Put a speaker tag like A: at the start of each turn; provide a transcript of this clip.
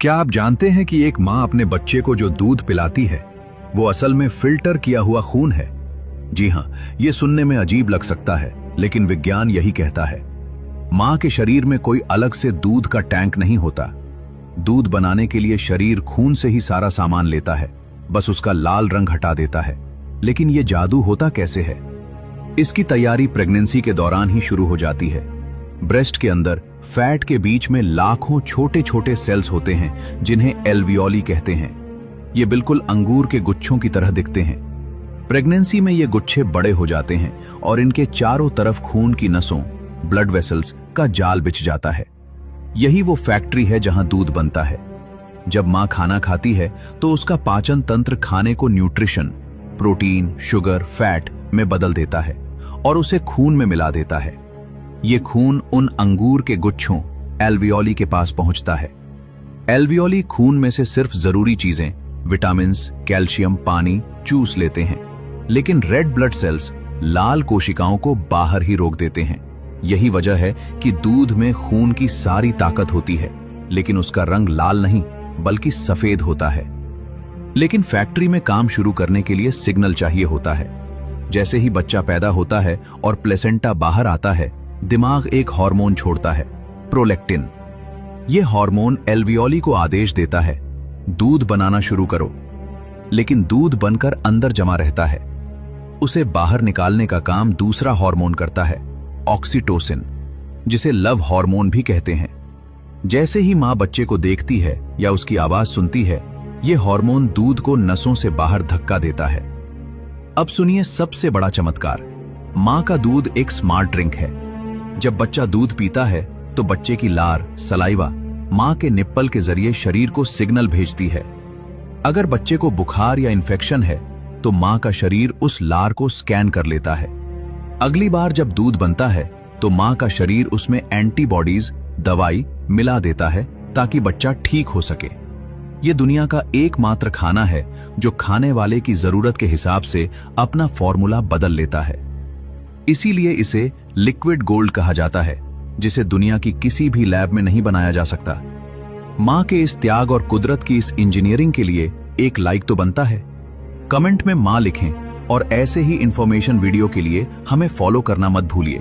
A: क्या आप जानते हैं कि एक माँ अपने बच्चे को जो दूध पिलाती है वो असल में फिल्टर किया हुआ खून है? जी हाँ, ये सुनने में अजीब लग सकता है, लेकिन विज्ञान यही कहता है। माँ के शरीर में कोई अलग से दूध का टैंक नहीं होता। दूध बनाने के लिए शरीर खून से ही सारा सामान लेता है, बस उसका लाल रंग हटा देता है। लेकिन ये जादू होता कैसे है? इसकी तैयारी प्रेगनेंसी के दौरान ही शुरू हो जाती है। ब्रेस्ट के अंदर फैट के बीच में लाखों छोटे छोटे सेल्स होते हैं जिन्हें एल्वियोली कहते हैं। ये बिल्कुल अंगूर के गुच्छों की तरह दिखते हैं। प्रेगनेंसी में ये गुच्छे बड़े हो जाते हैं और इनके चारों तरफ खून की नसों, ब्लड वेसल्स का जाल बिछ जाता है। यही वो फैक्ट्री है जहां दूध बनता है। जब मां खाना खाती है तो उसका पाचन तंत्र खाने को न्यूट्रिशन, प्रोटीन, शुगर, फैट में बदल देता है और उसे खून में मिला देता है। ये खून उन अंगूर के गुच्छों एल्वियोली के पास पहुंचता है। एल्वियोली खून में से सिर्फ जरूरी चीजें, विटामिन्स, कैल्शियम, पानी चूस लेते हैं, लेकिन रेड ब्लड सेल्स, लाल कोशिकाओं को बाहर ही रोक देते हैं। यही वजह है कि दूध में खून की सारी ताकत होती है, लेकिन उसका रंग लाल नहीं बल्कि सफेद होता है। लेकिन फैक्ट्री में काम शुरू करने के लिए सिग्नल चाहिए होता है। जैसे ही बच्चा पैदा होता है और प्लेसेंटा बाहर आता है, दिमाग एक हार्मोन छोड़ता है, प्रोलैक्टिन। यह हार्मोन एल्वियोली को आदेश देता है, दूध बनाना शुरू करो। लेकिन दूध बनकर अंदर जमा रहता है। उसे बाहर निकालने का काम दूसरा हार्मोन करता है, ऑक्सीटोसिन, जिसे लव हार्मोन भी कहते हैं। जैसे ही मां बच्चे को देखती है या उसकी आवाज सुनती है, यह हार्मोन दूध को नसों से बाहर धक्का देता है। अब सुनिए सबसे बड़ा चमत्कार। मां का दूध एक स्मार्ट ड्रिंक है। जब बच्चा दूध पीता है तो बच्चे की लार, सलाइवा, मां के निप्पल के जरिए शरीर को सिग्नल भेजती है। अगर बच्चे को बुखार या इन्फेक्शन है तो मां का शरीर उस लार को स्कैन कर लेता है। अगली बार जब दूध बनता है तो मां का शरीर उसमें एंटीबॉडीज, दवाई मिला देता है ताकि बच्चा ठीक हो सके। ये दुनिया का एकमात्र खाना है जो खाने वाले की जरूरत के हिसाब से अपना फॉर्मूला बदल लेता है। इसीलिए इसे लिक्विड गोल्ड कहा जाता है, जिसे दुनिया की किसी भी लैब में नहीं बनाया जा सकता। मां के इस त्याग और कुदरत की इस इंजीनियरिंग के लिए एक लाइक तो बनता है। कमेंट में मां लिखें और ऐसे ही इंफॉर्मेशन वीडियो के लिए हमें फॉलो करना मत भूलिए।